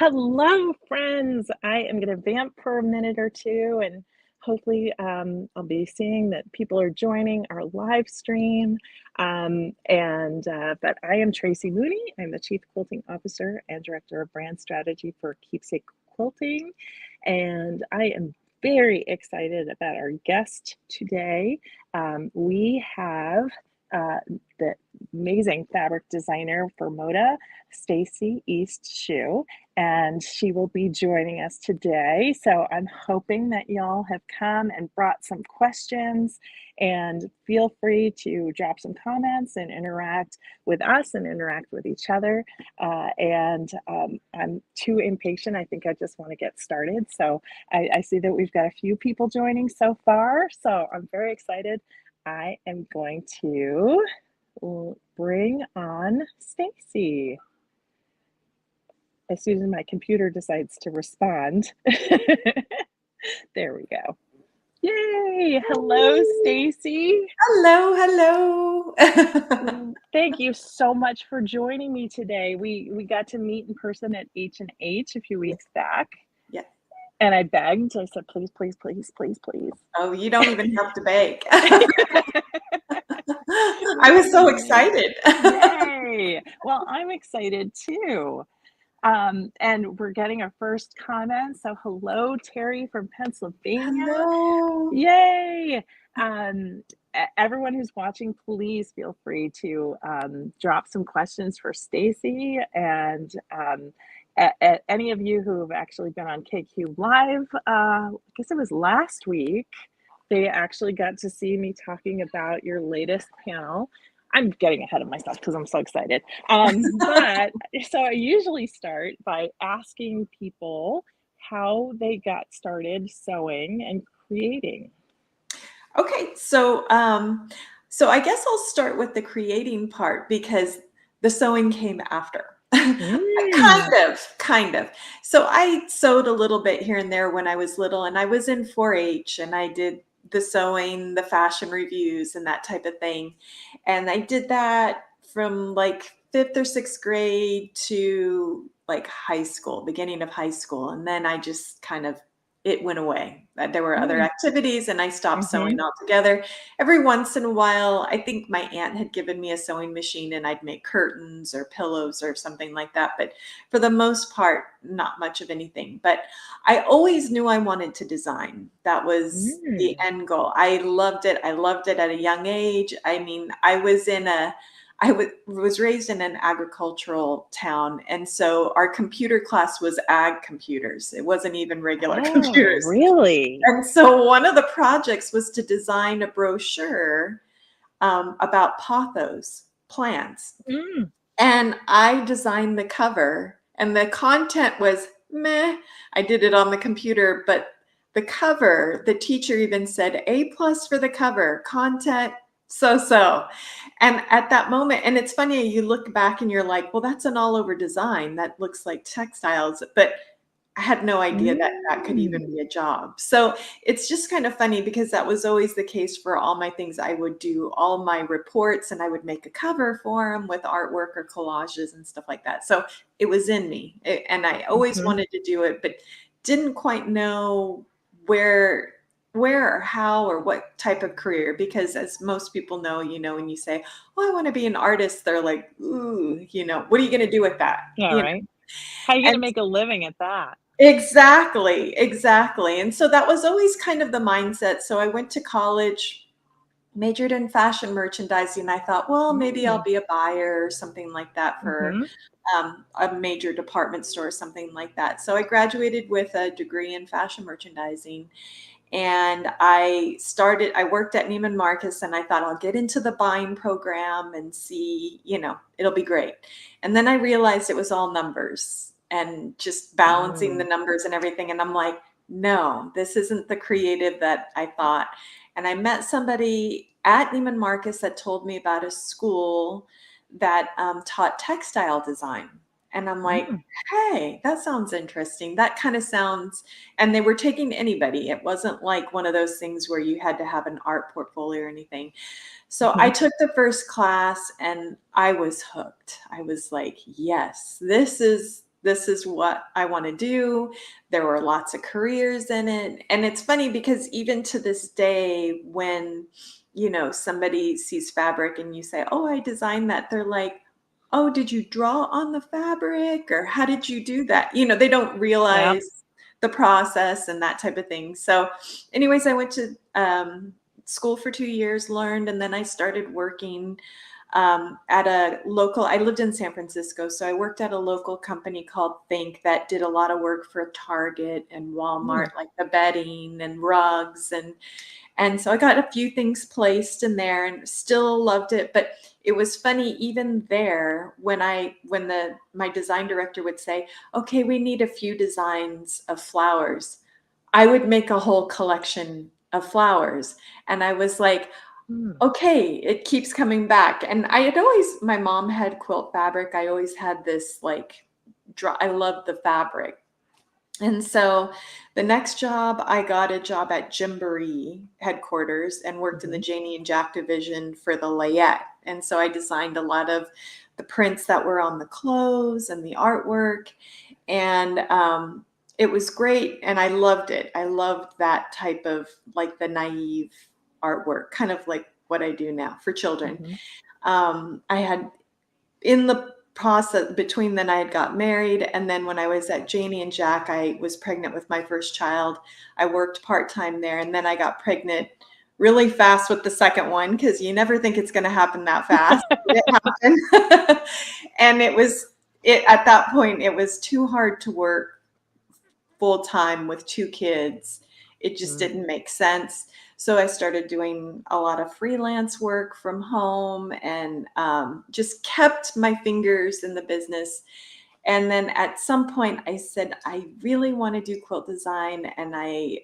Hello, friends. I am going to vamp for a minute or two, and hopefully, I'll be seeing that people are joining our live stream. But I am Tracy Mooney. I'm the Chief Quilting Officer and Director of Brand Strategy for Keepsake Quilting, and I am very excited about our guest today. We have the amazing fabric designer for Moda, Stacy Iest Hsu, and she will be joining us today. So I'm hoping that y'all have come and brought some questions, and feel free to drop some comments and interact with us and interact with each other. I'm too impatient. I think I just want to get started. So I see that we've got a few people joining so far. So I'm very excited. I am going to bring on Stacy as soon as my computer decides to respond. There we go. Yay! Hello, Stacy. Hello. Thank you so much for joining me today. We got to meet in person at H&H a few weeks back. Yeah. And I begged. I said, please, please, please, please, please. Oh, you don't even have to beg. I was so excited. Yay! Well, I'm excited too. And we're getting our first comment. So hello, Terry from Pennsylvania. Hello. Yay! Everyone who's watching, please feel free to drop some questions for Stacy. And any of you who have actually been on KQ Live, I guess it was last week, they actually got to see me talking about your latest panel. I'm getting ahead of myself because I'm so excited. But so I usually start by asking people how they got started sewing and creating. Okay, so I guess I'll start with the creating part because the sewing came after. Kind of. So I sewed a little bit here and there when I was little, and I was in 4-H, and I did the sewing, the fashion reviews, and that type of thing. And I did that from like 5th or 6th grade to like high school, beginning of high school. And then I just it went away. There were other activities, and I stopped sewing altogether. Every once in a while, I think my aunt had given me a sewing machine, and I'd make curtains or pillows or something like that. But for the most part, not much of anything. But I always knew I wanted to design. That was the end goal. I loved it. I loved it at a young age. I mean, I was raised in an agricultural town, and so our computer class was ag computers. It wasn't even regular computers. Really? And so one of the projects was to design a brochure about pothos plants. And I designed the cover, and the content was meh. I did it on the computer, but the cover, the teacher even said A+ for the cover, content so. And at that moment, and it's funny, you look back and you're like, well, that's an all over design. That looks like textiles. But I had no idea that that could even be a job. So it's just kind of funny because that was always the case for all my things. I would do all my reports, and I would make a cover for them with artwork or collages and stuff like that. So it was in me, and I always wanted to do it, but didn't quite know where or how or what type of career, because as most people know, when you say, oh, I want to be an artist, they're like, ooh, what are you going to do with that? Yeah, right. How are you going to make a living at that? Exactly. And so that was always kind of the mindset. So I went to college, majored in fashion merchandising. I thought, well, maybe I'll be a buyer or something like that for a major department store or something like that. So I graduated with a degree in fashion merchandising. And I worked at Neiman Marcus, and I thought I'll get into the buying program and see, it'll be great. And then I realized it was all numbers and just balancing the numbers and everything. And I'm like, no, this isn't the creative that I thought. And I met somebody at Neiman Marcus that told me about a school that taught textile design. And I'm like, hey, that sounds interesting. That kind of sounds, and they were taking anybody. It wasn't like one of those things where you had to have an art portfolio or anything. So I took the first class, and I was hooked. I was like, yes, this is this is what I want to do. There were lots of careers in it. And it's funny because even to this day, when, somebody sees fabric and you say, oh, I designed that, they're like, oh, did you draw on the fabric, or how did you do that? They don't Yep. realize the process and that type of thing. So anyways, I went to school for 2 years, learned, and then I started working at a local, I lived in San Francisco, so I worked at a local company called Think that did a lot of work for Target and Walmart, like the bedding and rugs. And so I got a few things placed in there and still loved it. But it was funny, even there, when my design director would say, okay, we need a few designs of flowers, I would make a whole collection of flowers. And I was like, okay, it keeps coming back. And my mom had quilt fabric. I always had this I love the fabric. And so the next job, I got a job at Gymboree headquarters and worked in the Janie and Jack division for the layette. And so I designed a lot of the prints that were on the clothes and the artwork. And it was great. And I loved it. I loved that type of the naive artwork, kind of like what I do now for children. I had, in the process between then, I had got married, and then when I was at Janie and Jack, I was pregnant with my first child. I worked part-time there, and then I got pregnant really fast with the second one, because you never think it's going to happen that fast. It happened. And at that point, it was too hard to work full-time with 2 kids. It just didn't make sense. So I started doing a lot of freelance work from home, and just kept my fingers in the business. And then at some point I said, I really want to do quilt design. And I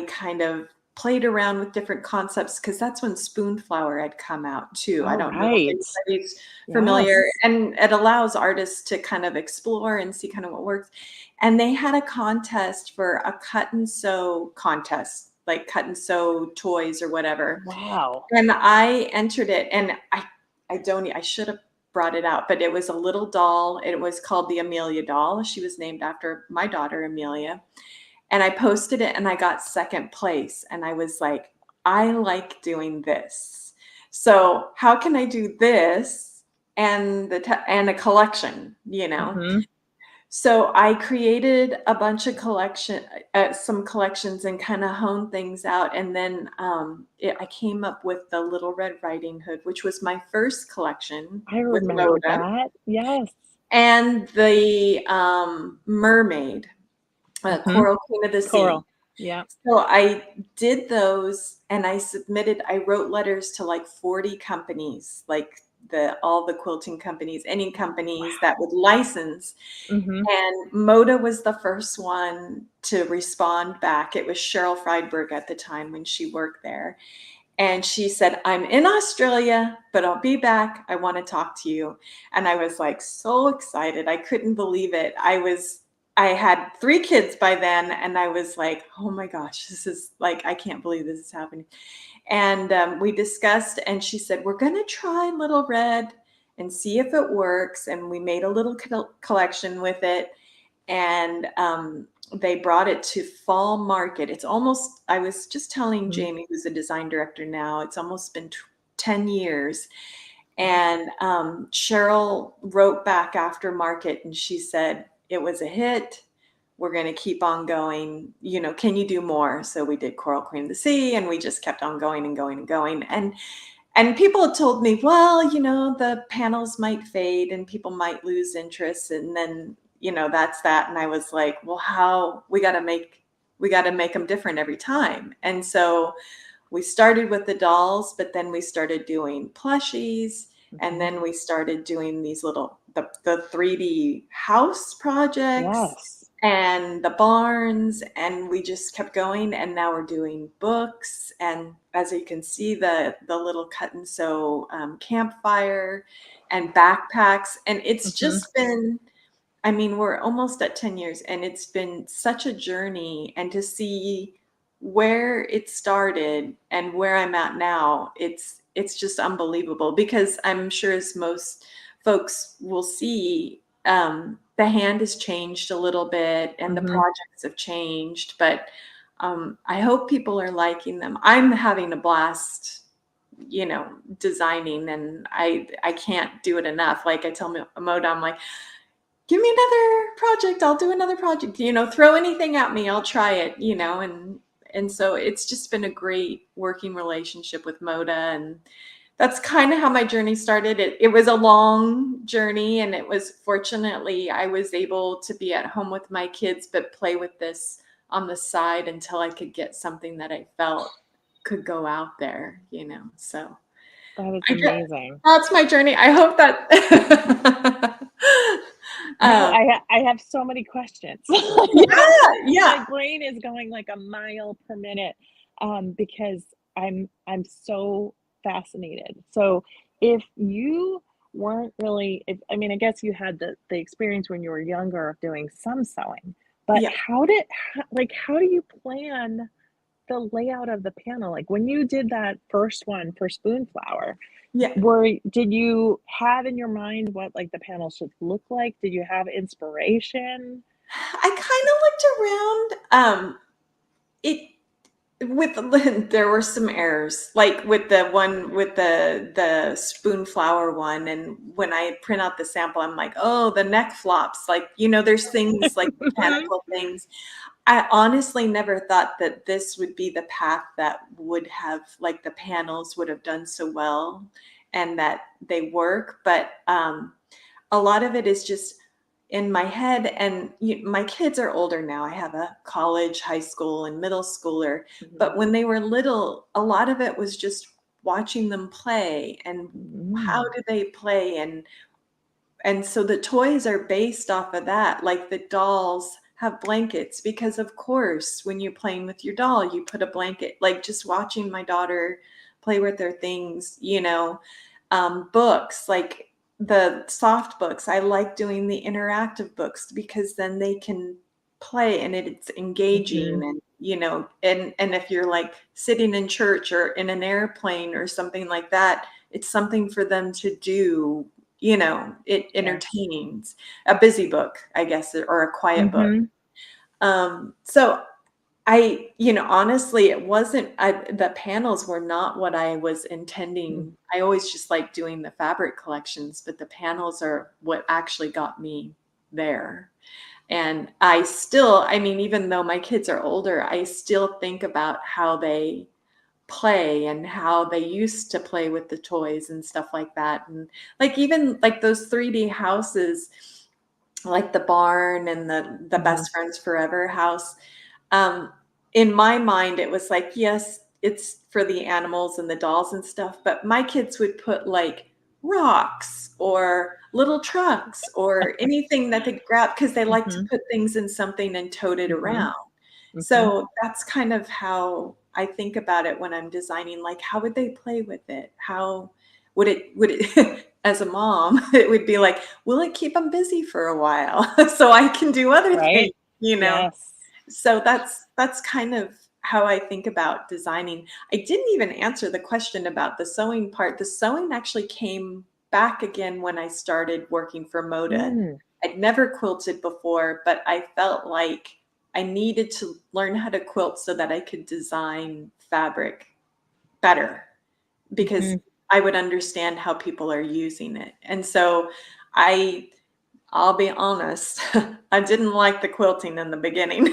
kind of played around with different concepts, because that's when spoon flower had come out too. I don't know if anybody's familiar. And it allows artists to kind of explore and see kind of what works. And they had a contest for a cut and sew contest, like cut and sew toys or whatever. Wow. And I entered it, and I should have brought it out, but it was a little doll. It was called the Amelia doll. She was named after my daughter, Amelia. And I posted it, and I got second place. And I was like, I like doing this. So how can I do this and a collection, So I created a bunch of some collections, and kind of honed things out. And then I came up with the Little Red Riding Hood, which was my first collection. I with remember Moda. that. Yes. And the mermaid, Coral Queen of the Sea. Coral. Yeah. So I did those, and I wrote letters to 40 companies, all the quilting companies, any companies that would license. And Moda was the first one to respond back. It was Cheryl Friedberg at the time when she worked there. And she said, I'm in Australia, but I'll be back. I want to talk to you. And I was so excited. I couldn't believe it. I had 3 kids by then, and I was like, oh my gosh, this is I can't believe this is happening. And we discussed, and she said, we're going to try Little Red and see if it works. And we made a little collection with it. And they brought it to Fall Market. It's almost, I was just telling Jamie, who's a design director now, it's almost been 10 years. And Cheryl wrote back after Market, and she said, it was a hit. We're going to keep on going. Can you do more? So we did Coral Queen of the Sea, and we just kept on going and going and going. And people told me, well, the panels might fade and people might lose interest. And then, that's that. And I was like, well, how we got to make them different every time. And so we started with the dolls, but then we started doing plushies. And then we started doing these the 3D house projects and the barns, and we just kept going. And now we're doing books. And as you can see, the little cut and sew campfire and backpacks. And it's just been, we're almost at 10 years, and it's been such a journey. And to see where it started and where I'm at now, it's just unbelievable, because I'm sure, as most folks will see, the hand has changed a little bit and the Mm-hmm. projects have changed, but I hope people are liking them. I'm having a blast, designing, and I can't do it enough. Like I tell Moda, I'm like, give me another project. I'll do another project, throw anything at me. I'll try it, and so it's just been a great working relationship with Moda, and that's kind of how my journey started. It was a long journey, and it was fortunately I was able to be at home with my kids, but play with this on the side until I could get something that I felt could go out there, So That is I guess amazing. that's my journey. I hope that. No, um, I have so many questions. yeah, My yeah, brain is going like a mile per minute, because I'm so fascinated. So if you weren't really, if, I mean, I guess you had the experience when you were younger of doing some sewing, but yeah, how do you plan the layout of the panel? Like when you did that first one for Spoonflower, yeah. did you have in your mind what like the panel should look like? Did you have inspiration? I kind of looked around. It there were some errors, like with the one with the Spoonflower one, and when I print out the sample, I'm like, oh, the neck flops. Like, there's things like mechanical things. I honestly never thought that this would be the path that would have, like, the panels would have done so well and that they work. But a lot of it is just in my head. And my kids are older now. I have a college, high school, and middle schooler. But Mhm. when they were little, a lot of it was just watching them play and how Mm, do they play, and so the toys are based off of that. Like the dolls have blankets because, of course, when you're playing with your doll, you put a blanket. Like just watching my daughter play with their things, books, like the soft books. I like doing the interactive books because then they can play and it's engaging, mhm, and and if you're like sitting in church or in an airplane or something like that, it's something for them to do. It yeah, entertains. A busy book, I guess, or a quiet book. mhm, So honestly, it wasn't, the panels were not what I was mm, intending. I always just like doing the fabric collections, but the panels are what actually got me there. And I mean, even though my kids are older, I still think about how they play and how they used to play with the toys and stuff like that. And like even like those 3D houses, like the barn and the mhm, best friends forever house, um, in my mind it was like, yes, it's for the animals and the dolls and stuff, but my kids would put like rocks or little trucks or anything that they grab because they like to mhm, put things in something and tote it mhm, around. mhm, So that's kind of how I think about it when I'm designing. Like, how would they play with it? How would it as a mom, it would be like, will it keep them busy for a while so I can do other things, right? you know? Yes. So that's kind of how I think about designing. I didn't even answer the question about the sewing part. The sewing actually came back again when I started working for Moda. Mm, I'd never quilted before, but I felt like I needed to learn how to quilt so that I could design fabric better because mhm, I would understand how people are using it. And so I I'll be honest, I didn't like the quilting in the beginning.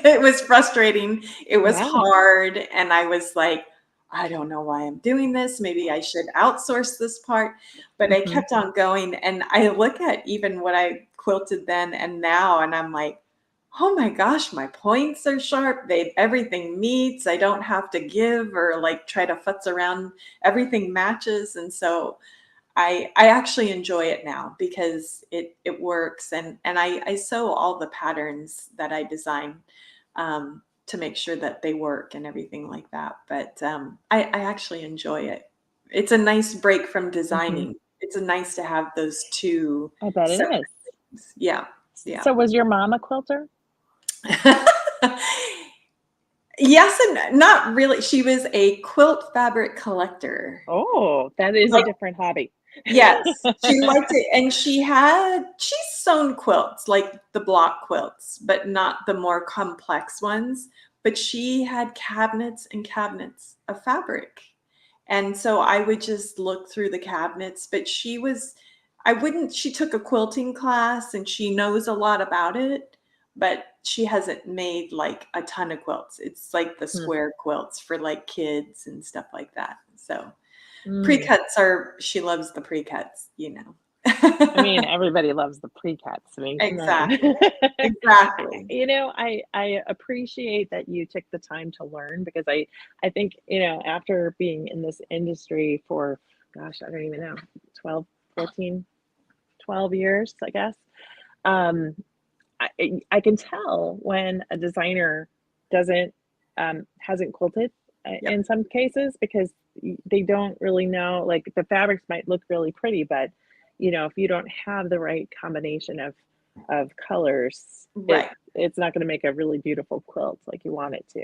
It was frustrating, it was yeah, hard, and I was like, "I don't know why I'm doing this, maybe I should outsource this part," but I mhm, kept on going, and I look at even what I quilted then and now, and I'm like, "Oh my gosh, my points are sharp, everything meets, I don't have to give or, like, try to futz around, everything matches," and so I actually enjoy it now because it works, and I sew all the patterns that I design, to make sure that they work and everything like that. But I actually enjoy it. It's a nice break from mhm. designing. It's a nice to have those two I bet it separate is. things. Yeah, yeah. So was your mom a quilter? Yes and not really. She was a quilt fabric collector. Oh, that is a Like different hobby. Yes, she liked it, and she's sewn quilts, like the block quilts, but not the more complex ones, but she had cabinets and cabinets of fabric. And so I would just look through the cabinets, but she took a quilting class and she knows a lot about it, but she hasn't made like a ton of quilts. It's like the Hmm. square quilts for like kids and stuff like that. So Mm. pre-cuts she loves the pre-cuts, you know. I mean, everybody loves the pre-cuts. I mean, come on. Exactly. Exactly. I appreciate that you took the time to learn because I think, after being in this industry for, gosh, I don't even know, 12, 14, 12 years, I guess. Um, I can tell when a designer doesn't hasn't quilted Yep. in some cases because they don't really know, like the fabrics might look really pretty, but if you don't have the right combination of colors, Right. it's not going to make a really beautiful quilt like you want it to,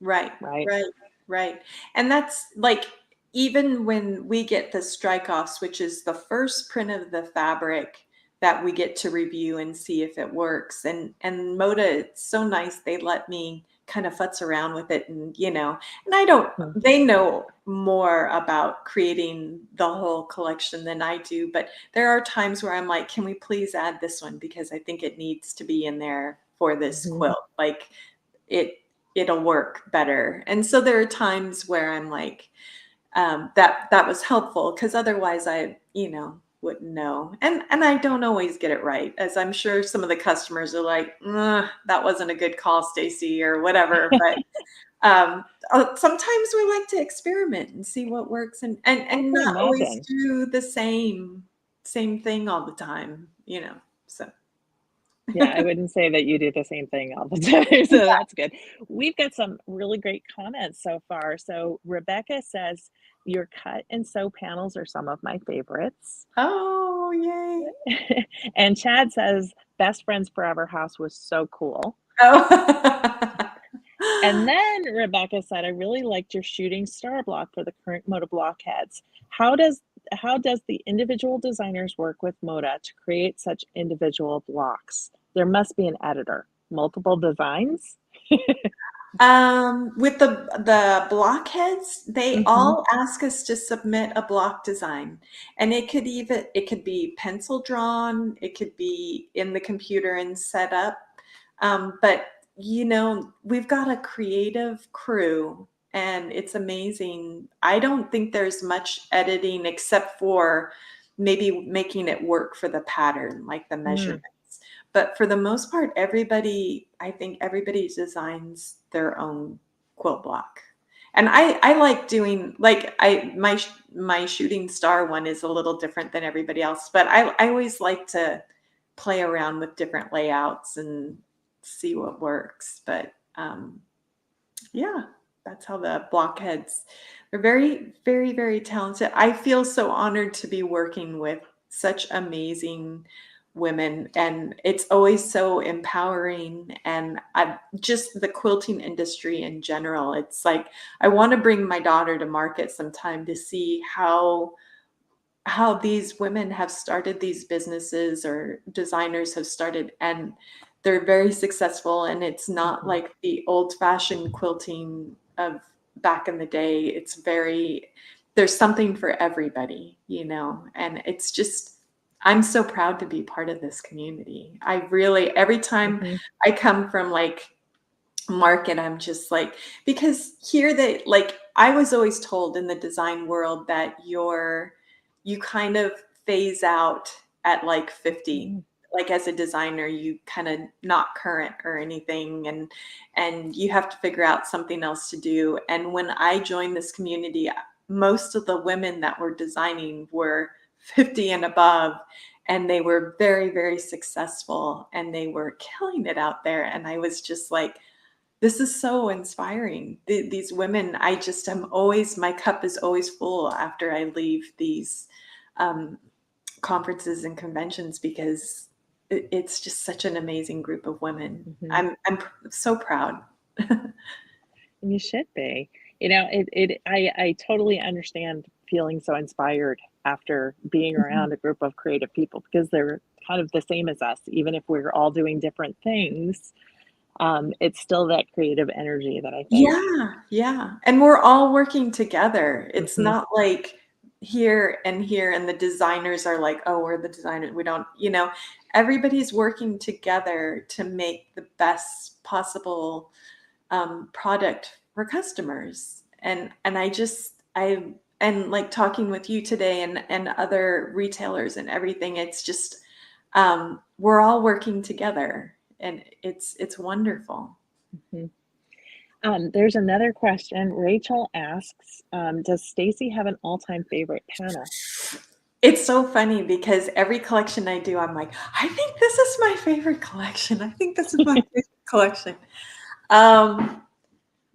Right. right? Right. Right. And that's like even when we get the strike offs, which is the first print of the fabric that we get to review and see if it works. And Moda, it's so nice. They let me kind of futz around with it and I don't Hmm. they know more about creating the whole collection than I do, but there are times where I'm like, can we please add this one because I think it needs to be in there for this Hmm. quilt. Like it it'll work better. And so there are times where I'm like, that was helpful because otherwise I, wouldn't know. And I don't always get it right, as I'm sure some of the customers are like, that wasn't a good call, Stacy, or whatever. But sometimes we like to experiment and see what works I and can not always imagine. do the same thing all the time. So Yeah, I wouldn't say that you do the same thing all the time, so that's good. We've got some really great comments so far. So Rebecca says, "Your cut and sew panels are some of my favorites." Oh, yay. And Chad says, "Best Friends Forever house was so cool." Oh. And then Rebecca said, "I really liked your shooting star block for the current Moda blockheads. How does the individual designers work with Moda to create such individual blocks? There must be an editor. Multiple designs?" With the blockheads, they Mhm. all ask us to submit a block design. And it could be pencil drawn, it could be in the computer and set up. But we've got a creative crew and it's amazing. I don't think there's much editing except for maybe making it work for the pattern, like the Mm. measurement. But for the most part, I think everybody designs their own quilt block. And I like doing like my shooting star one is a little different than everybody else, but I always like to play around with different layouts and see what works. But yeah, that's how the blockheads. They're very, very, very talented. I feel so honored to be working with such amazing women, and it's always so empowering. And just the quilting industry in general. It's like I want to bring my daughter to market sometime to see how these women have started these businesses or designers have started and they're very successful, and it's not Mhm. like the old-fashioned quilting of back in the day. There's something for everybody, and it's just I'm so proud to be part of this community. I really every time Mhm. I come from like market, I'm just like, because here they like I was always told in the design world that you kind of phase out at like 50. Mm. Like as a designer, you kind of not current or anything, and you have to figure out something else to do. And when I joined this community, most of the women that were designing were 50 and above, and they were very, very successful and they were killing it out there. And I was just like, this is so inspiring. These women, I just am always, my cup is always full after I leave these um, conferences and conventions because it's just such an amazing group of women. Mhm. I'm so proud. You should be. I totally understand feeling so inspired after being around a group of creative people, because they're kind of the same as us. Even if we're all doing different things, it's still that creative energy that I think. Yeah, yeah. And we're all working together. It's Mhm, not like here and here, and the designers are like, oh, we're the designer. We don't, everybody's working together to make the best possible product for customers. And and like talking with you today and other retailers and everything, it's just we're all working together, and it's wonderful. mhm. There's another question. Rachel asks, does Stacy have an all-time favorite panel? It's so funny because every collection I do, I'm like, I think this is my favorite collection. I think this is my favorite collection. Um,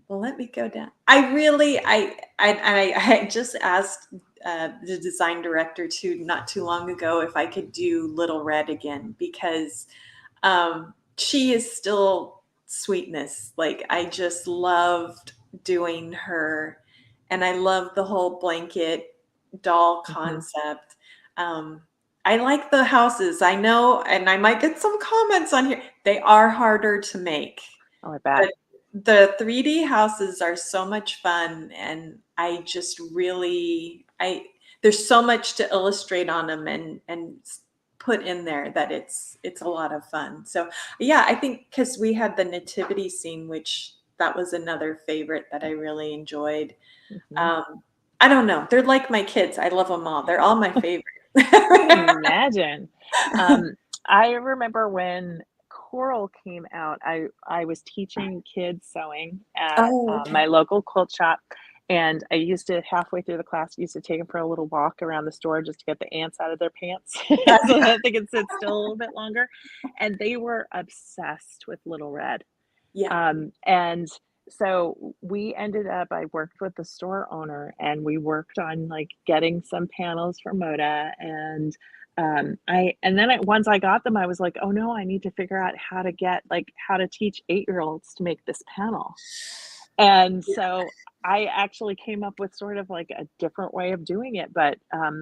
well, let me go down. I really, I just asked the design director not too long ago if I could do Little Red again, because she is still sweetness. Like, I just loved doing her, and I love the whole blanket doll Mhm. concept. Um, I like the houses. I know, and I might get some comments on here. They are harder to make, Oh, I bet. but the 3D houses are so much fun, and I just really I there's so much to illustrate on them and put in there that it's a lot of fun. So yeah, I think because we had the nativity scene, which that was another favorite that I really enjoyed. Mhm. Um, I don't know. They're like my kids. I love them all. They're all my favorite. I can imagine. Um, I remember when Coral came out, I was teaching kids sewing at, Oh, okay. my local quilt shop, and I used to halfway through the class, used to take them for a little walk around the store just to get the ants out of their pants so that they could sit still a little bit longer, and they were obsessed with Little Red. Yeah. And so we ended up I worked with the store owner, and we worked on, like, getting some panels for Moda, and, once I got them, I was like, "Oh, no, I need to figure out how to get like, how to teach eight-year-olds to make this panel." And so I actually came up with sort of like a different way of doing it, but,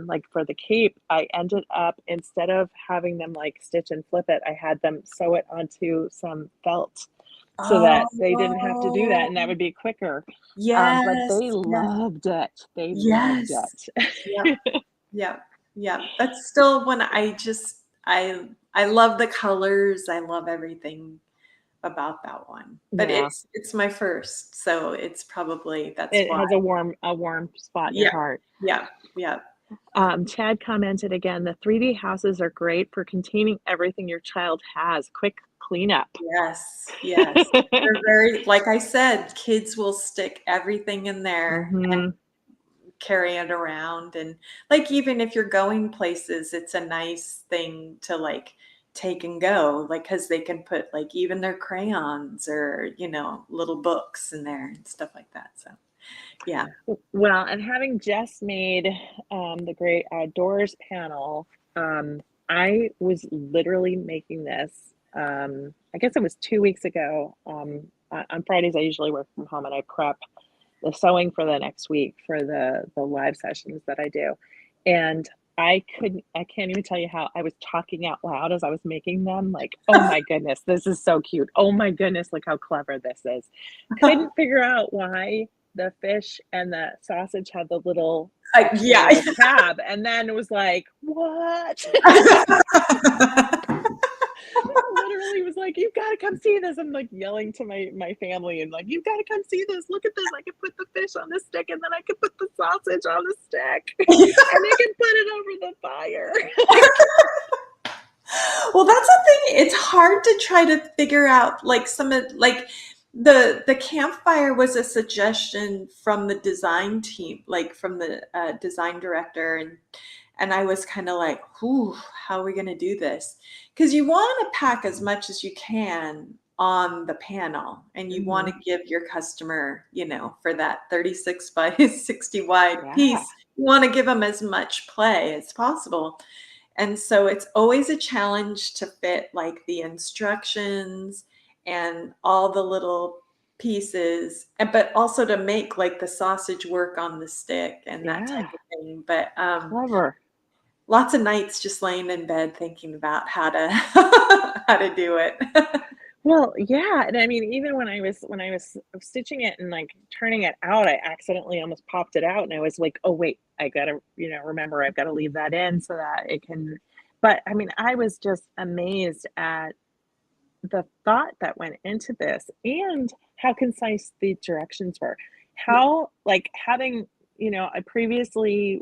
like, for the cape, I ended up, instead of having them, like, stitch and flip it, I had them sew it onto some felt so that they didn't have to do that, Oh, and that would be quicker. But yes, they yes, loved it. They loved yes. Yep, it. yep, yep. That's still when I love the colors. I love everything about that one. But Yeah. it's my first, so it's probably that's It why. has a warm spot in your Yeah, heart. yeah, yeah. Chad commented again, "The 3D houses are great for containing everything your child has. Quick cleanup." Yes, yes. They're very, like I said, kids will stick everything in there and Mhm. carry it around, and like even if you're going places, it's a nice thing to like take and go, like because they can put like even their crayons or little books in there and stuff like that. So yeah. Well, and having just made, the Great Outdoors panel, I was literally making this, I guess it was 2 weeks ago. On Fridays, I usually work from home, and I prep the sewing for the next week for the live sessions that I do, and I can't even tell you how I was talking out loud as I was making them, like, "Oh my goodness, this is so cute. Oh my goodness, look how clever this is." Couldn't figure out why the fish and the sausage had the little Yeah. actual tab, and then it was like, "What?" Literally was like, "You've gotta come see this." I'm, like, yelling to my family and, like, "You've gotta come see this. Look at this. I can put the fish on the stick, and then I can put the sausage on the stick, and they can put it over the fire." Well, that's the thing. It's hard to try to figure out like some of like the campfire was a suggestion from the design team, like from the design director, and I was kind of like, "Whew, how are we going to do this?" Because you want to pack as much as you can on the panel, and you want to Mhm. give your customer, for that 36 by 60 wide Yeah. piece, you want to give them as much play as possible. And so it's always a challenge to fit like the instructions and all the little pieces, but also to make like the sausage work on the stick and that type Yeah. of thing. But Clever. lots of nights just laying in bed thinking about how to how to do it. Well, yeah, and I mean, even when I was stitching it and, like, turning it out, I accidentally almost popped it out, and I was like, "Oh, wait, I gotta, remember I've gotta leave that in so that it can." But, I mean, I was just amazed at the thought that went into this and how concise the directions were. Yeah. How, like, having, I previously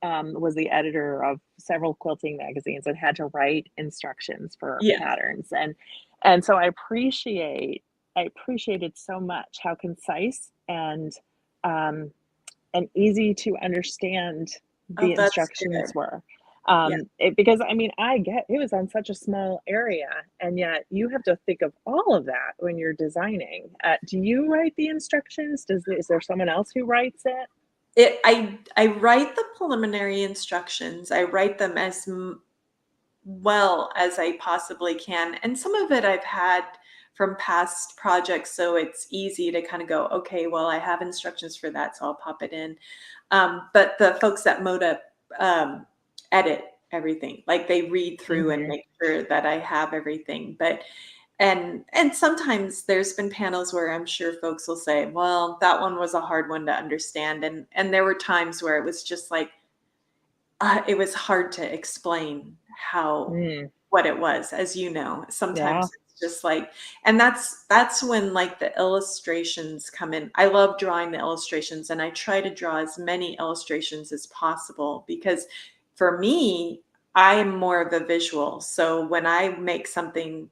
was the editor of several quilting magazines and had to write instructions for Yeah. patterns, and so I appreciated so much how concise um, and easy to understand Oh, the that's instructions good. were. Yeah. Because I mean, I get it was on such a small area, and yet you have to think of all of that when you're designing. Do you write the instructions? Is there someone else who writes it? I write the preliminary instructions. I write them as well as I possibly can. And some of it I've had from past projects, so it's easy to kind of go, okay, well, I have instructions for that, so I'll pop it in. But the folks at Moda um, edit everything. Like they read through and Mhm. make sure that I have everything. But and sometimes there's been panels where I'm sure folks will say, well, that one was a hard one to understand. And there were times where it was just like it was hard to explain how Mm, what it was, as you know. yeah, Sometimes it's just like, and that's when like the illustrations come in. I love drawing the illustrations, and I try to draw as many illustrations as possible because for me, I am more of a visual. So when I make something,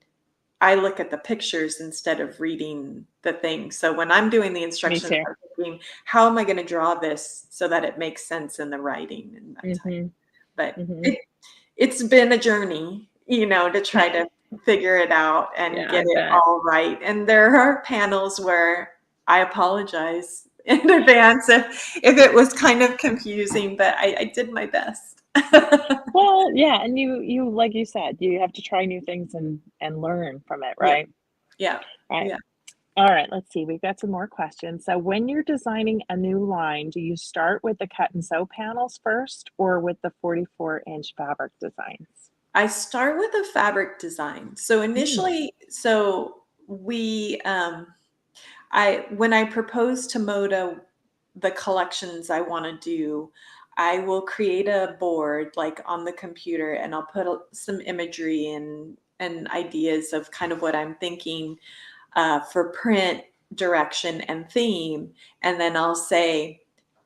I look at the pictures instead of reading the thing. So when I'm doing the me instructions, too. I'm thinking, how am I going to draw this so that it makes sense in the writing and that type. Mhm, But mhm. it's been a journey, to try to figure it out and Yeah, get I it bet. all right. And there are panels where I apologize in advance if it was kind of confusing, but I did my best. Well, yeah, and you like you said, you have to try new things and learn from it, Yeah, right? yeah, Right. yeah. All right, let's see. We've got some more questions. So, when you're designing a new line, do you start with the cut and sew panels first or with the 44-inch fabric designs? I start with a fabric design. So Mm, initially, so we I when I propose to Moda the collections I want to do, I will create a board like on the computer and I'll put some imagery and ideas of kind of what I'm thinking for print, direction, and theme. And then I'll say,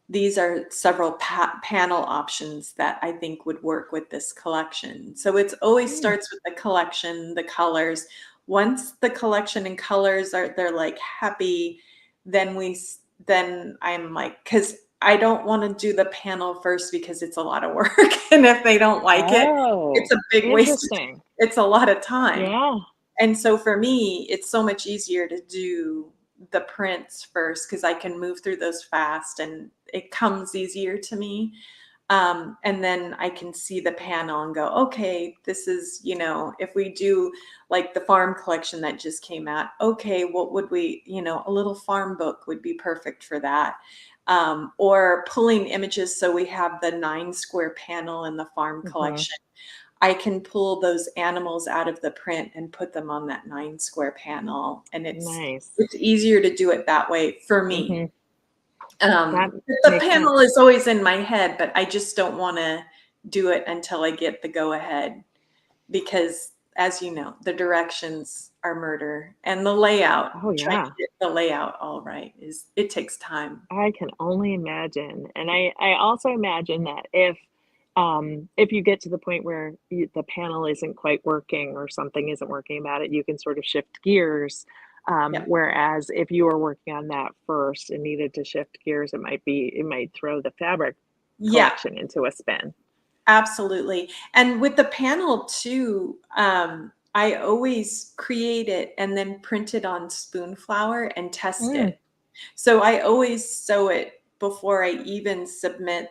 these are several panel options that I think would work with this collection. So it's always mm. starts with the collection, the colors. Once the collection and colors are they're like happy, then then I'm like, because I don't want to do the panel first because it's a lot of work, and if they don't like it, it's Oh, a big waste. interesting. It's a lot of time. Yeah. And so for me, it's so much easier to do the prints first because I can move through those fast and it comes easier to me. And then I can see the panel and go, okay, this is, if we do like the farm collection that just came out, okay, what would we, a little farm book would be perfect for that. Or pulling images. So we have the 9 square panel in the farm Mhm. collection. I can pull those animals out of the print and put them on that 9 square panel. And Nice. it's easier to do it that way for me. Mhm. That The makes panel sense. is always in my head, but I just don't want to do it until I get the go ahead because as you know, the directions are murder and the layout, Oh, trying to yeah. get the layout all right it takes time. I can only imagine, and I also imagine that if you get to the point where the panel isn't quite working or something isn't working about it, you can sort of shift gears. Yeah. Whereas if you were working on that first and needed to shift gears, it might throw the fabric Yeah, collection into a spin. absolutely. And with the panel too, I always create it and then print it on spoon flour and test Mm, it. So I always sew it before I even submit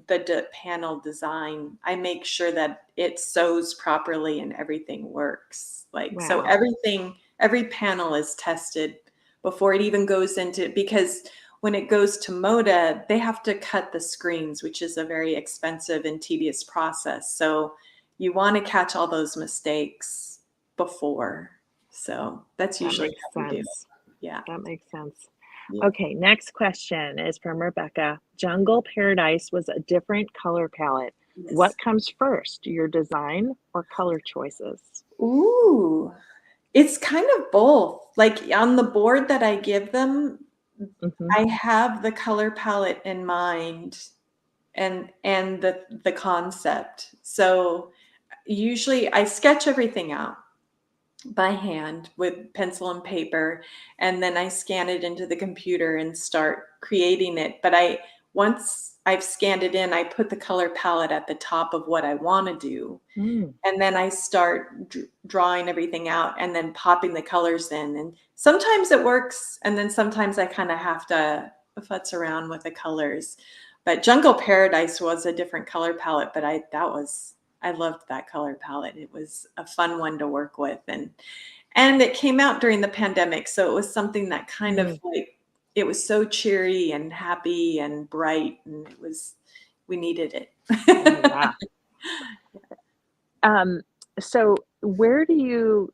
the panel design. I make sure that it sews properly and everything works. Like, so wow. every panel is tested before it even goes into, because when it goes to Moda, they have to cut the screens, which is a very expensive and tedious process. So you want to catch all those mistakes before. So that's That usually makes how we do. sense. Yeah. That makes sense. Yeah. Okay, next question is from Rebecca. Jungle Paradise was a different color palette. Yes. What comes first, your design or color choices? Ooh, it's kind of both. Like on the board that I give them, Mhm. I have the color palette in mind and the concept. So usually I sketch everything out by hand with pencil and paper, and then I scan it into the computer and start creating it. But once I've scanned it in, I put the color palette at the top of what I want to do. Mm. And then I start drawing everything out and then popping the colors in. And sometimes it works, and then sometimes I kind of have to futz around with the colors. But Jungle Paradise was a different color palette, but I loved that color palette. It was a fun one to work with, and it came out during the pandemic, so it was something that kind of Mm. like, it was so cheery and happy and bright, and we needed it. Oh, yeah. Um, so where do you,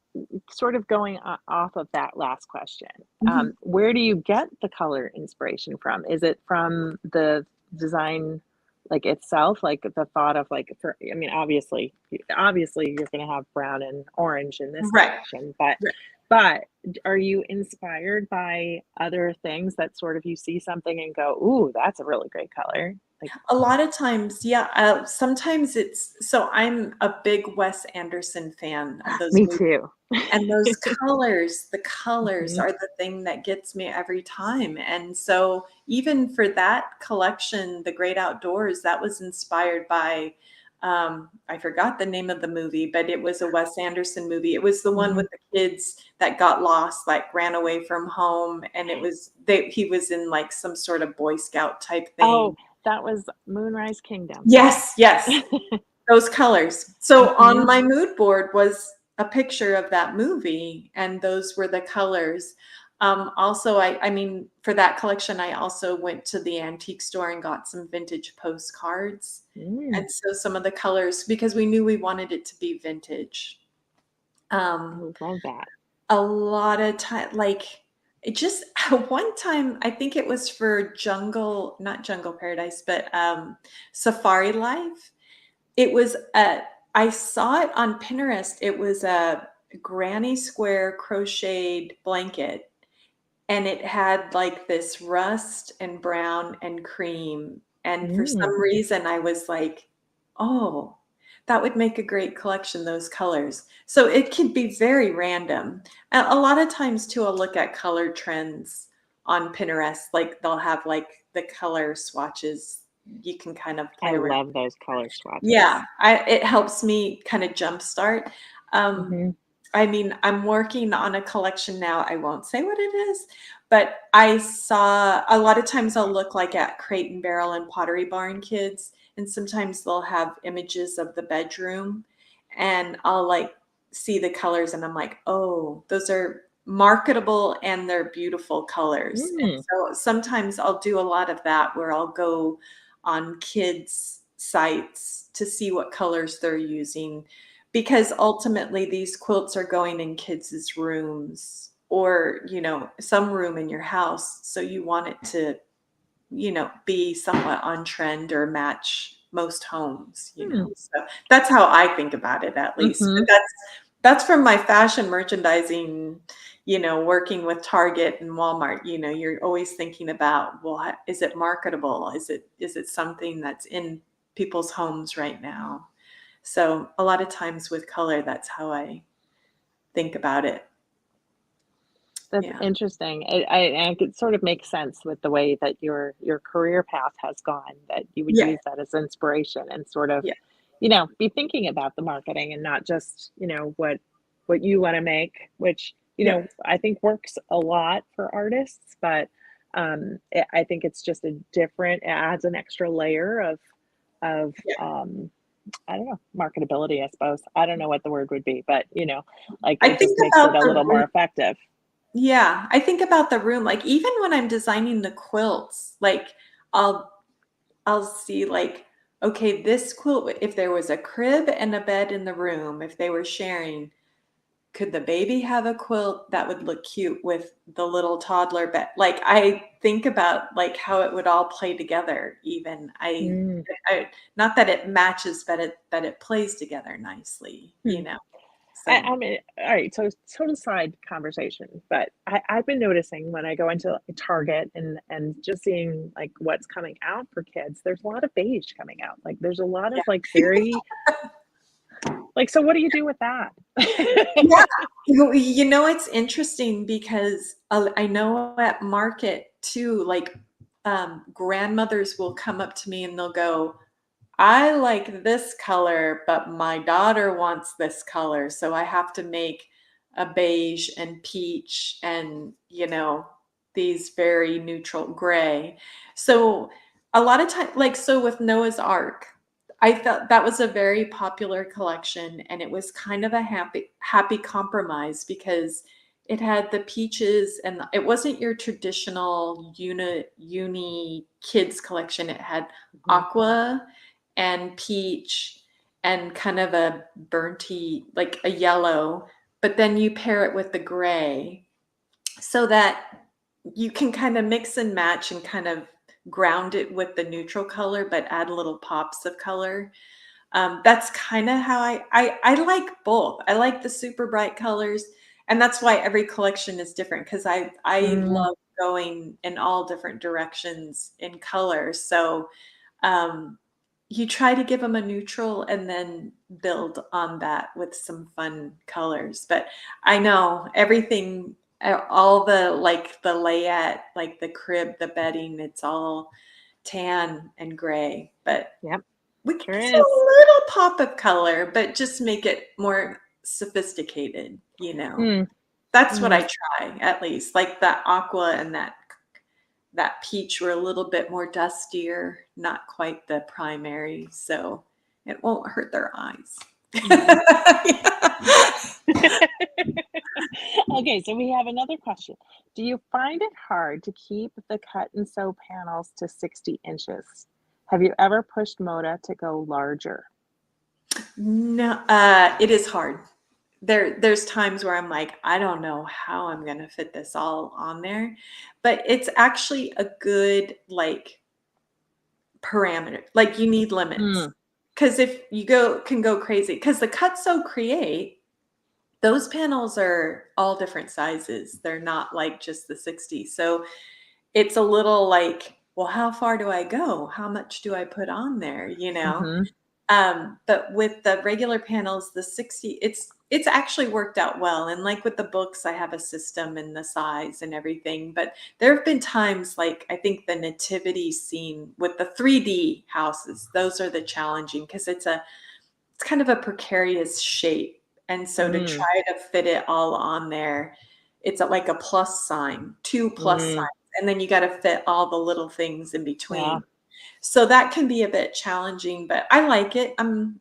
sort of going off of that last question, Mhm. where do you get the color inspiration from? Is it from the design, like itself, like the thought of like, I mean, obviously you're going to have brown and orange in this Right. collection, Right. but are you inspired by other things that sort of you see something and go, ooh, that's a really great color? Like, A lot of times, yeah, sometimes so I'm a big Wes Anderson fan of those me movies, too. and the colors Mhm. are the thing that gets me every time, and so even for that collection, The Great Outdoors, that was inspired by, I forgot the name of the movie, but it was a Wes Anderson movie. It was the one Mhm. with the kids that got lost, like, ran away from home, and he was in, like, some sort of Boy Scout type Oh, thing. that was Moonrise Kingdom. Yes, yes, those colors. So on Mhm. my mood board was a picture of that movie, and those were the colors. Also, I mean, for that collection, I also went to the antique store and got some vintage postcards. Mm, And so some of the colors, because we knew we wanted it to be vintage. I Um, love that. a lot of time, like, it just one time, I think it was for not Jungle Paradise, but Safari Life. It was a I saw it on Pinterest. It was a granny square crocheted blanket, and it had, like, this rust and brown and cream, and for Mm, some reason, I was like, "Oh, that would make a great collection, those colors." So it can be very random. A lot of times too, I'll look at color trends on Pinterest, like, they'll have, like, the color swatches. You can kind of I play around. love those color swatches. Yeah, it helps me kinda jumpstart. Um, Mhm. I mean, I'm working on a collection now, I won't say what it is, but I saw a lot of times I'll look, like, at Crate& and Barrel and Pottery Barn Kids, and sometimes they'll have images of the bedroom, and I'll, like, see the colors, and I'm like, "Oh, those are marketable and they're beautiful colors." And Mm, so sometimes I'll do a lot of that where I'll go on kids' sites to see what colors they're using, because ultimately these quilts are going in kids' rooms or, some room in your house. So you want it to, be somewhat on trend or match most homes. mm, So that's how I think about it, at least. But mhm. that's from my fashion merchandising, working with Target and Walmart. You're always thinking about, well, is it marketable? Is it something that's in people's homes right now? So a lot of times with color, that's how I think about it. That's Yeah. interesting. I could sort of make sense with the way that your career path has gone, that you would Yeah. use that as inspiration and sort of, Yeah. be thinking about the marketing and not just, what you wanna make, which, Yeah. I think works a lot for artists, but, I think it's just it adds an extra layer of, Yeah. I don't know, marketability, I suppose. I don't know what the word would be, but, like, I it think just makes it about a the little more effective. Yeah, I think about the room, like even when I'm designing the quilts, like I'll I'll see like, okay, this quilt, if there was a crib and a bed in the room, if they were sharing, could the baby have a quilt that would look cute with the little toddler bed? Like I think about like how it would all play together even. Mm. I not that it matches, but it plays together nicely, Hmm. So I mean, all right, so total side conversation, but I've been noticing when I go into Target and just seeing like what's coming out for kids, there's a lot of beige coming out. Like there's a lot of yeah. like very like, so what do you do with that? Yeah. It's interesting because I know at market too, like grandmothers will come up to me and they'll go, I like this color, but my daughter wants this color. So I have to make a beige and peach and, these very neutral gray. So a lot of time, like, so with Noah's Ark, I thought that was a very popular collection and it was kind of a happy compromise because it had the peaches and it wasn't your traditional uni kids collection. It had Mhm. aqua and peach and kind of a burnty, like a yellow, but then you pair it with the gray so that you can kind of mix and match and kind of ground it with the neutral color, but add little pops of color. That's kind of how I like both. I like the super bright colors, and that's why every collection is different because I Mm, love going in all different directions in color. So um, you try to give them a neutral and then build on that with some fun colors. But I know everything, all the like the layette, like the crib, the bedding, it's all tan and gray. But yep, we can sure use is. a little pop of color, but just make it more sophisticated. Mm, That's what mm. I try, at least. Like that aqua and that peach were a little bit more dustier, not quite the primary, so it won't hurt their eyes. Mhm. Okay, so we have another question. Do you find it hard to keep the cut and sew panels to 60 inches? Have you ever pushed Moda to go larger? No, it is hard. There's times where I'm like, I don't know how I'm gonna fit this all on there, but it's actually a good like parameter. Like you need limits Mm, because if you can go crazy because the cut sew create those panels are all different sizes. They're not like just the 60. So it's a little like, well, how far do I go? How much do I put on there? mhm, But with the regular panels, the 60, it's actually worked out well. And like with the books, I have a system and the size and everything. But there have been times like I think the nativity scene with the 3D houses, those are the challenging because it's kind of a precarious shape. And so to mm, try to fit it all on there, it's like a plus sign, two plus mm, signs, and then you got to fit all the little things in yeah. between. So that can be a bit challenging, but I like it. I'm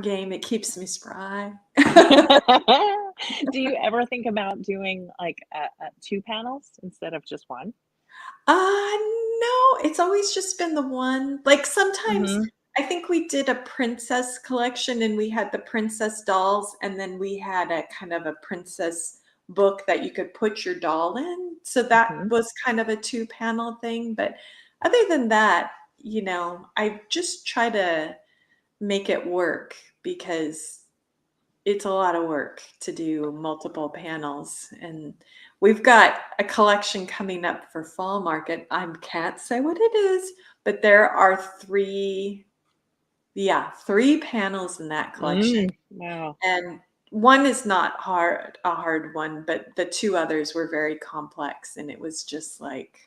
game. It keeps me spry. Do you ever think about doing like 2 panels instead of just 1? No, it's always just been the one. Like sometimes Mhm, I think we did a princess collection and we had the princess dolls and then we had a kind of a princess book that you could put your doll in. So that mhm, was kind of a two-panel thing. But other than that, I just try to make it work because it's a lot of work to do multiple panels. And we've got a collection coming up for fall market. I can't say what it is, but there are three panels in that collection. wow. And one is not a hard one, but the two others were very complex. And it was just like,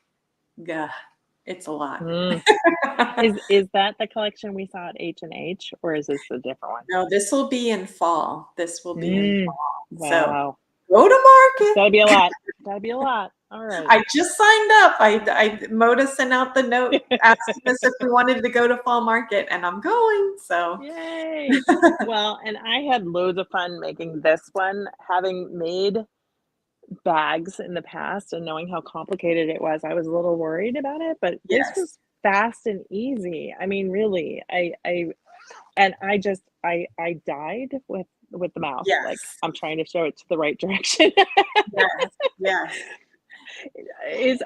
gah, it's a lot. Mm. Is that the collection we saw at H&H, or is this a different one? No, this will be in fall. This will be in Mm, fall. So wow. go to It's market. gotta be a lot. Gotta be a lot. Alright. I just signed up. Moda sent out the note asking us if we wanted to go to fall market, and I'm going. So Yay. Well, and I had loads of fun making this one, having made bags in the past and knowing how complicated it was, I was a little worried about it, but this Yes. was fast and easy. I mean, really, I died with the mouse, like, Yes. I'm trying to show it to the right direction. Yes. Yes.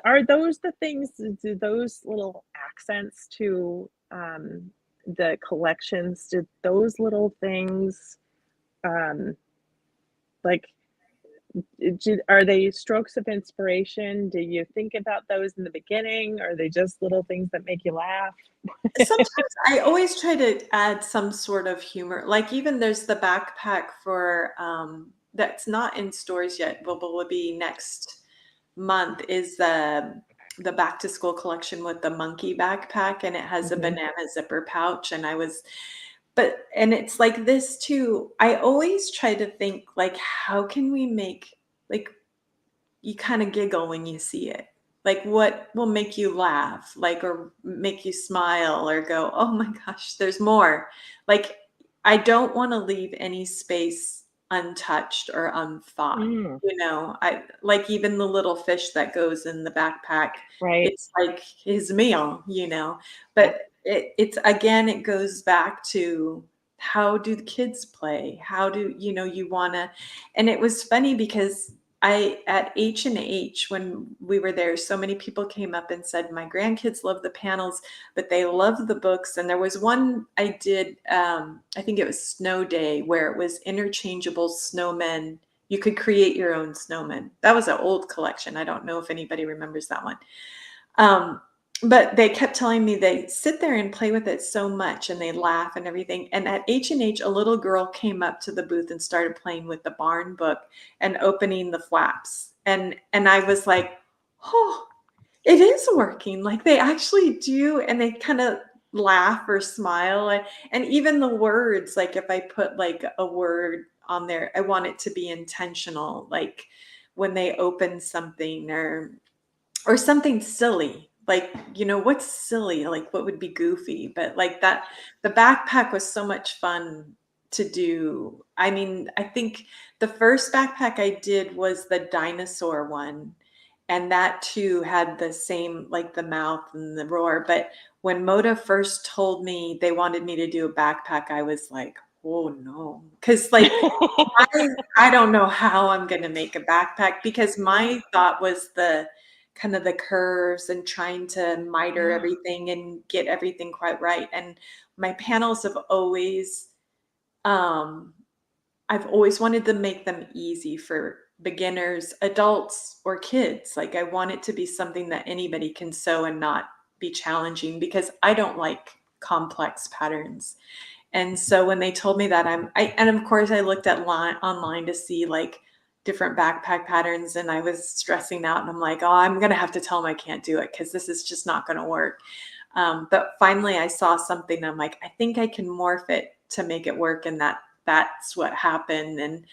Are those the things, do those little accents to, the collections, did those little things, um, like, are they strokes of inspiration? Do you think about those in the beginning? Or are they just little things that make you laugh? Sometimes I always try to add some sort of humor. Like even there's the backpack for that's not in stores yet, but will be next month is the back to school collection with the monkey backpack and it has a Mhm. banana zipper pouch and I was but and it's like this too. I always try to think like how can we make like you kind of giggle when you see it. Like what will make you laugh, like or make you smile or go, "Oh my gosh, there's more." Like I don't want to leave any space untouched or unthought. Mm, You know, I like even the little fish that goes in the backpack. right. It's like his meal, you know. Yep. But it's again, it goes back to how do the kids play? How do you know you want to? And it was funny because I at H&H when we were there, so many people came up and said, "My grandkids love the panels, but they love the books." And there was one I did, I think it was Snow Day, where it was interchangeable snowmen. You could create your own snowmen. That was an old collection. I don't know if anybody remembers that one. Um, but they kept telling me they sit there and play with it so much and they laugh and everything. And at H&H, a little girl came up to the booth and started playing with the barn book and opening the flaps. And I was like, "Oh, it is working. Like they actually do." And they kind of laugh or smile. And even the words, like if I put like a word on there, I want it to be intentional. Like when they open something or something silly like what's silly like what would be goofy but like that the backpack was so much fun to do. I mean, I think the first backpack I did was the dinosaur one and that too had the same like the mouth and the roar, but when Moda first told me they wanted me to do a backpack I was like, oh no, because like I don't know how I'm gonna make a backpack because my thought was the kind of the curves and trying to miter Yeah. everything and get everything quite right. And my panels have always, um, I've always wanted to make them easy for beginners, adults, or kids. Like I want it to be something that anybody can sew and not be challenging because I don't like complex patterns. And so when they told me that and of course I looked at online to see like different backpack patterns and I was stressing out and I'm like, oh, I'm going to have to tell them I can't do it because this is just not going to work. But finally I saw something. I'm like, I think I can morph it to make it work. And that's what happened.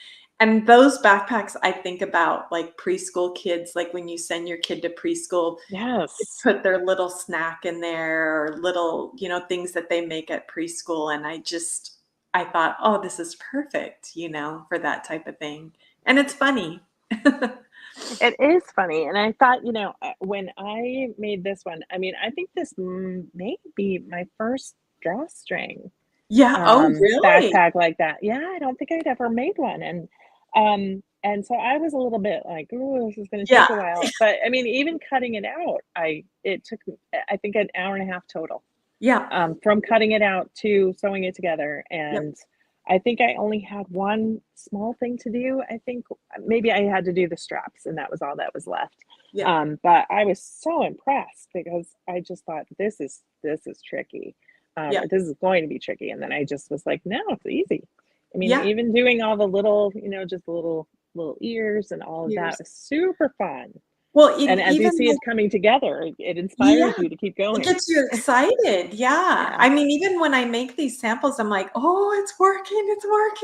And those backpacks, I think about like preschool kids, like when you send your kid to preschool, Yes. put their little snack in there or little, things that they make at preschool. And I thought, oh, this is perfect, for that type of thing. And it's funny. It is funny, and I thought, when I made this one, I mean, I think this may be my first drawstring, Yeah. Oh, really? backpack like that. Yeah, I don't think I'd ever made one, and so I was a little bit like, "Ooh, this is gonna Yeah. take a while," but, I mean, even cutting it out, it took me, I think an hour and a half total. Yeah. From cutting it out to sewing it together. Yep. And I think I only had one small thing to do. I think maybe I had to do the straps, and that was all that was left. Yeah. But I was so impressed because I just thought this is tricky. Yeah. This is going to be tricky. And then I just was like, no, it's easy. I mean, Yeah. even doing all the little, just the little ears and all of that Years. was super fun. Well, And as you even see like, it coming together, it yeah. inspires you to keep It going. gets you excited, yeah. Yeah, I mean, even when I make these samples, I'm like, "Oh, it's working,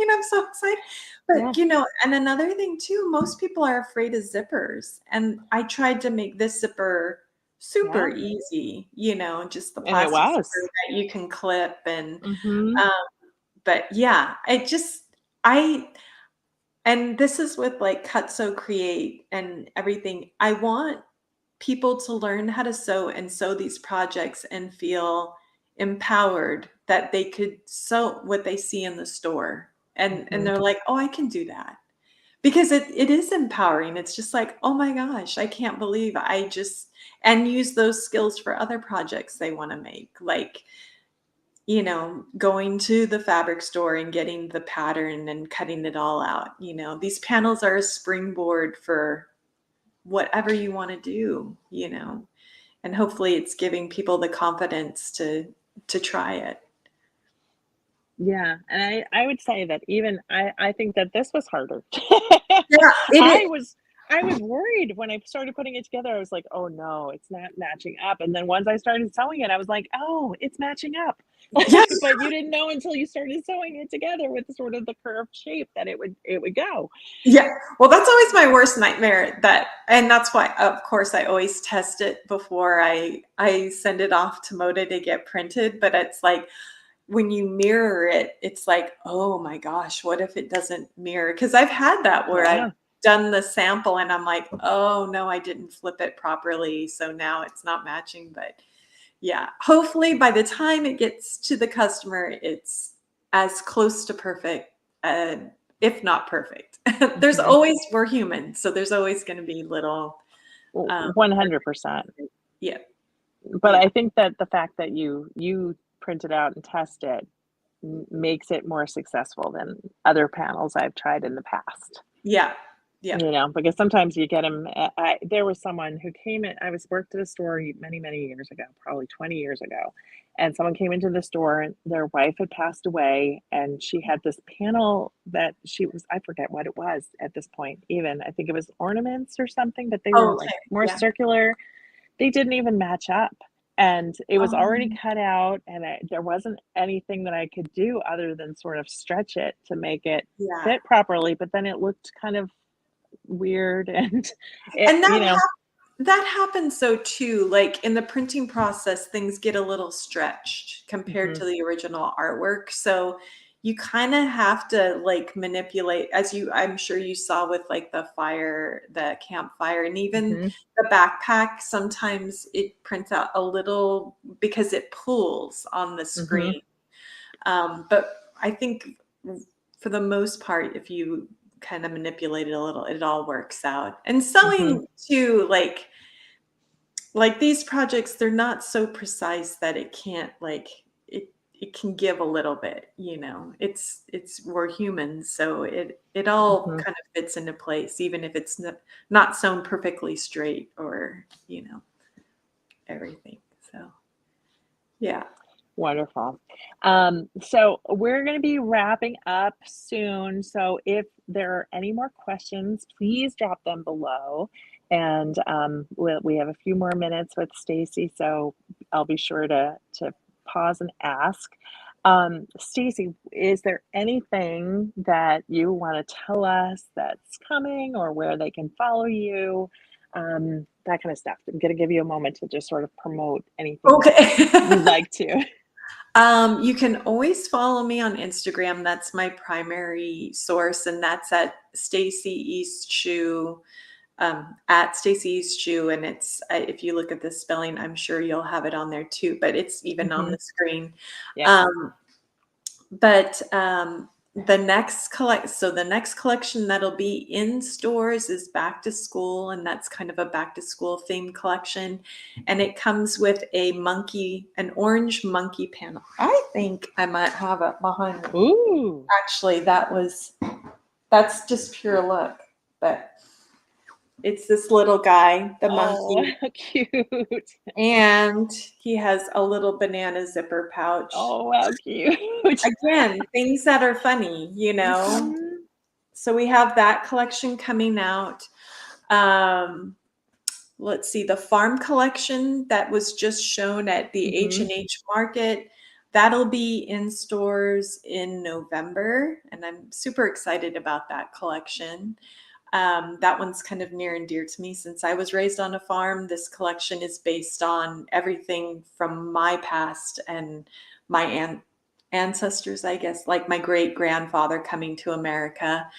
I'm so excited." yeah, But, and another thing too, most people are afraid of zippers, and I tried to make this zipper super yeah. easy, just the And it plastic zipper was. that you can clip and, Mhm. um, but yeah, I And this is with like Cut Sew Create and everything. I want people to learn how to sew and sew these projects and feel empowered that they could sew what they see in the store. And they're like, oh, I can do that. Because it is empowering. It's just like, oh my gosh, I can't believe I just, and use those skills for other projects they want to make. Like, you know, going to the fabric store and getting the pattern and cutting it all out. You know, these panels are a springboard for whatever you want to do, you know, and hopefully it's giving people the confidence to try it. Yeah, and I would say that even I think that this was harder. Yeah, it I is. was I was worried when I started putting it together. I was like, "Oh no, it's not matching up." And then once I started sewing it, I was like, "Oh, it's matching up." Yeah, But you didn't know until you started sewing it together with sort of the curved shape that it would go. yeah. Well, that's always my worst nightmare. And that's why, of course, I always test it before I send it off to Moda to get printed. But it's like when you mirror it, it's like, oh my gosh, what if it doesn't mirror? Because I've had that where I've Yeah. done the sample and I'm like, oh no, I didn't flip it properly, so now it's not matching. But yeah, hopefully by the time it gets to the customer, it's as close to perfect, uh, if not perfect. There's Mhm. always, we're human, so there's always going to be little, um, 100%. yeah, But yeah, I think that the fact that you print it out and test it makes it more successful than other panels I've tried in the past. yeah, yeah. Because sometimes you get them. There was someone who came in. I was worked at a store many, many years ago, probably 20 years ago, and someone came into the store and their wife had passed away, and she had this panel that she was, I forget what it was at this point, even. I think it was ornaments or something, but they were Oh, like okay, more yeah. circular. They didn't even match up. And it was already Um, cut out, and there wasn't anything that I could do other than sort of stretch it to make it yeah. fit properly, but then it looked kind of weird and it And you know that happens so too. Like in the printing process, things get a little stretched compared Mhm, to the original artwork. So you kind of have to like manipulate, as I'm sure you saw with like the campfire, and even mhm, the backpack. Sometimes it prints out a little because it pulls on the mhm, screen. But I think for the most part, if you kind of manipulate it a little, it all works out. And mhm, sewing too, like these projects, they're not so precise that it can't like it can give a little bit, you know. It's we're humans, so it all mhm. kind of fits into place, even if it's not sewn perfectly straight or, you know, everything. So yeah. Wonderful. So we're gonna be wrapping up soon, so if there are any more questions, please drop them below, and, we have a few more minutes with Stacy, so I'll be sure to pause and ask. Stacy, is there anything that you wanna tell us that's coming or where they can follow you? That kinda stuff. I'm gonna give you a moment to just sort of promote anything that Okay. you'd like to. You can always follow me on Instagram. That's my primary source, and that's at Stacy Iest Hsu, at Stacy Iest Hsu. And it's if you look at the spelling, I'm sure you'll have it on there too. But it's even on Mhm. the screen. Yeah. Um, but the next collection that'll be in stores is back to school, and that's kind of a back to school themed collection, and it comes with an orange monkey panel. I think I might have it behind me. Ooh. Actually, that's just pure luck, but it's this little guy, the Oh, monkey, how cute. and he has a little banana zipper pouch. Oh, how cute. Again, things that are funny, you know. Mhm, So we have that collection coming out. Um, let's see, the farm collection that was just shown at the mhm. H&H Market, that'll be in stores in November, and I'm super excited about that collection. That one's kind of near and dear to me since I was raised on a farm. This collection is based on everything from my past and my ancestors, I guess, like my great grandfather coming to America.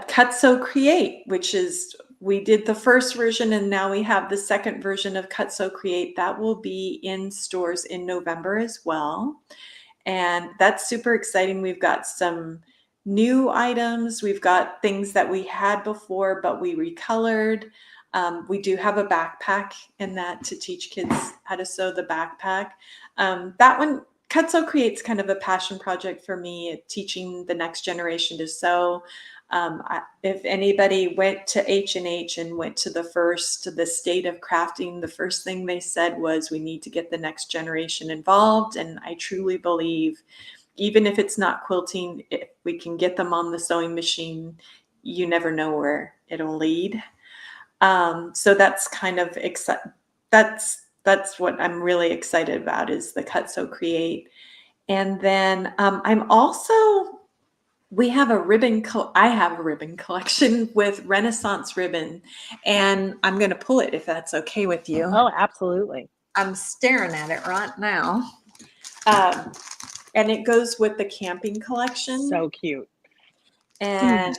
Cut Sew Create, which is, we did the first version and now we have the second version of Cut Sew Create. That will be in stores in November as well. And that's super exciting. We've got some new items. We've got things that we had before, but we recolored. We do have a backpack in that to teach kids how to sew the backpack. That one, Cut Sew Create's kind of a passion project for me, teaching the next generation to sew. If anybody went to H&H and went to the state of crafting, the first thing they said was, we need to get the next generation involved. And I truly believe, even if it's not quilting, if we can get them on the sewing machine, you never know where it'll lead. So that's kind of that's what I'm really excited about, is the Cut Sew Create. And then I'm also, I have a ribbon collection with Renaissance ribbon, and I'm going to pull it if that's okay with you. Oh, absolutely. I'm staring at it right now. And it goes with the camping collection. So cute. And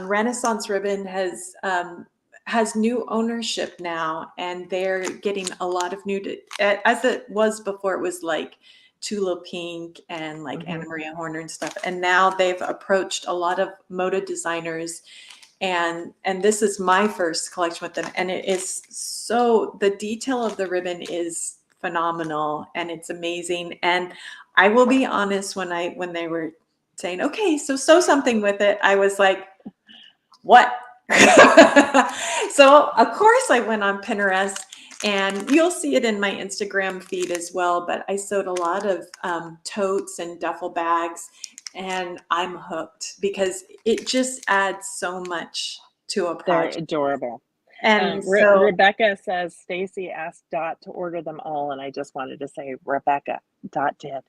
Renaissance ribbon has new ownership now, and they're getting a lot of new, as it was before, it was like Tula Pink and like Anna Maria Horner and stuff. And now they've approached a lot of Moda designers, and this is my first collection with them. And it is so, the detail of the ribbon is phenomenal and it's amazing. And I will be honest, when they were saying, okay, so sew something with it, I was like, what? So of course I went on Pinterest, and you'll see it in my Instagram feed as well, but I sewed a lot of totes and duffel bags, and I'm hooked because it just adds so much to a project. They're adorable. And Rebecca says Stacy asked Dot to order them all, and I just wanted to say Rebecca, Dot did.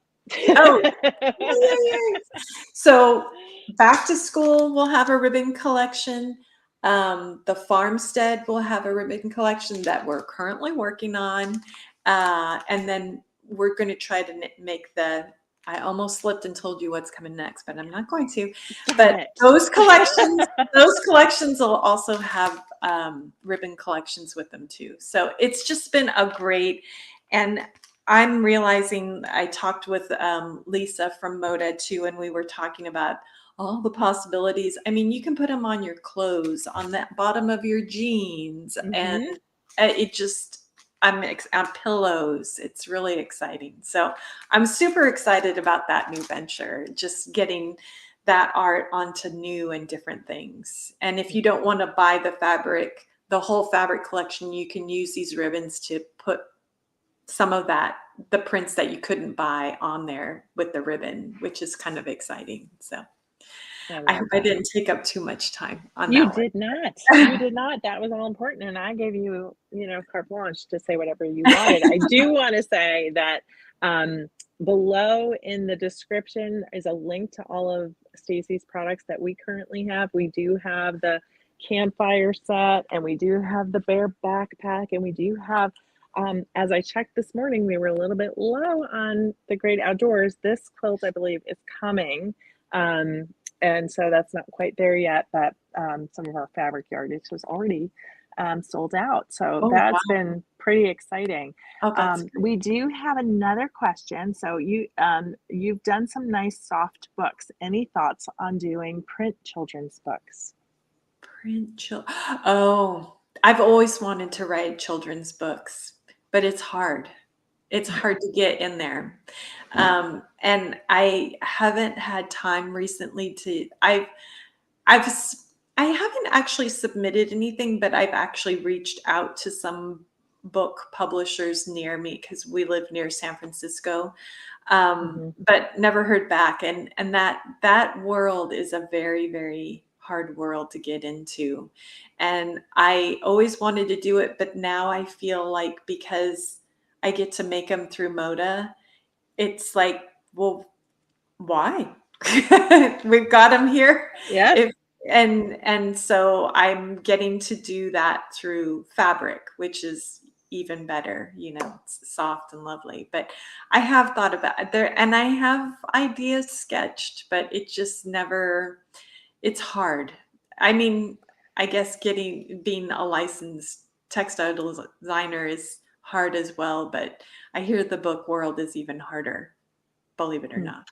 Oh, yay. So back to school, we'll have a ribbon collection. The Farmstead will have a ribbon collection that we're currently working on. And then we're going to try to make I almost slipped and told you what's coming next, but I'm not going to. But those collections will also have ribbon collections with them too. So it's just been a great, and I'm realizing, I talked with Lisa from Moda too, and we were talking about all the possibilities. I mean, you can put them on your clothes, on that bottom of your jeans, and it just, on pillows. It's really exciting. So I'm super excited about that new venture, just getting that art onto new and different things. And if you don't want to buy the whole fabric collection, you can use these ribbons to put some of the prints that you couldn't buy on there with the ribbon, which is kind of exciting. So I hope I didn't take up too much time on that. You did not. You did not. That was all important. And I gave you, carte blanche to say whatever you wanted. I do want to say that below in the description is a link to all of Stacy's products that we currently have. We do have the campfire set, and we do have the bear backpack, and we do have, as I checked this morning, we were a little bit low on the Great Outdoors. This quilt, I believe, is coming. And so that's not quite there yet, but some of our fabric yardage was already sold out. So that's been pretty exciting. We do have another question. So you've done some nice soft books. Any thoughts on doing print children's books? Oh, I've always wanted to write children's books, but it's hard. It's hard to get in there. And I haven't had time recently I haven't actually submitted anything, but I've actually reached out to some book publishers near me, because we live near San Francisco, but never heard back. And that world is a very, very hard world to get into. And I always wanted to do it, but now I feel like, because I get to make them through Moda, it's like, well, why? We've got them here. Yeah. And so I'm getting to do that through fabric, which is even better. You know, it's soft and lovely. But I have thought about it there, and I have ideas sketched, but it just never, it's hard. I mean, I guess being a licensed textile designer is hard as well, but I hear the book world is even harder, believe it or Mm. not.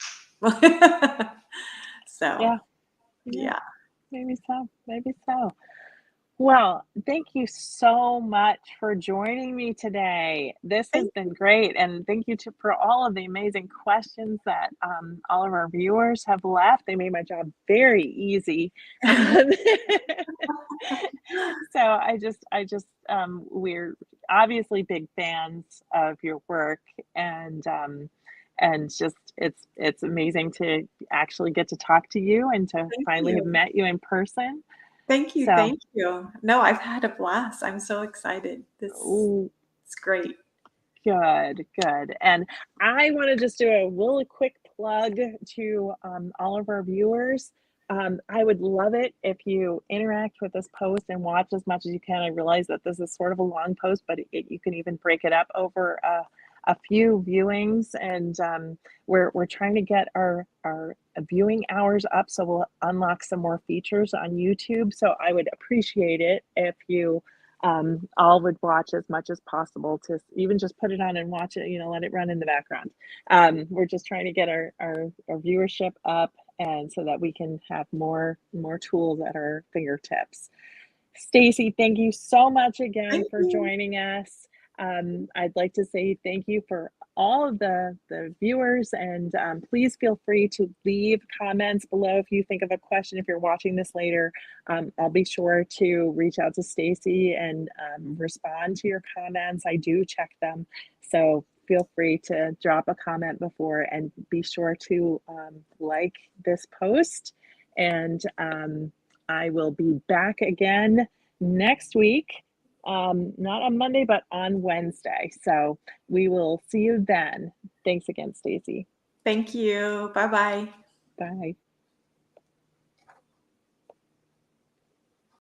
Yeah, So, yeah, yeah. maybe so, maybe so. Well, thank you so much for joining me today. This has Thank been great, and thank you for all of the amazing questions that all of our viewers have left. They made my job very easy. So we're obviously big fans of your work, and just it's amazing to actually get to talk to you and to thank finally have you. met you in person. Thank you. So. Thank you. No, I've had a blast. I'm so excited. This Ooh, is great. good, good. And I want to just do a really quick plug to all of our viewers. I would love it if you interact with this post and watch as much as you can. I realize that this is sort of a long post, but you can even break it up over a few viewings. And we're trying to get our viewing hours up, so we'll unlock some more features on YouTube. So I would appreciate it if you all would watch as much as possible, to even just put it on and watch it, let it run in the background. We're just trying to get our viewership up, and so that we can have more tools at our fingertips. Stacy, thank you so much again Thank for you. joining us. I'd like to say thank you for all of the viewers, and please feel free to leave comments below if you think of a question. If you're watching this later, I'll be sure to reach out to Stacy and respond to your comments. I do check them, so feel free to drop a comment before, and be sure to like this post. And I will be back again next week, not on Monday, but on Wednesday. So we will see you then. Thanks again, Stacy. Thank you. Bye bye. Bye.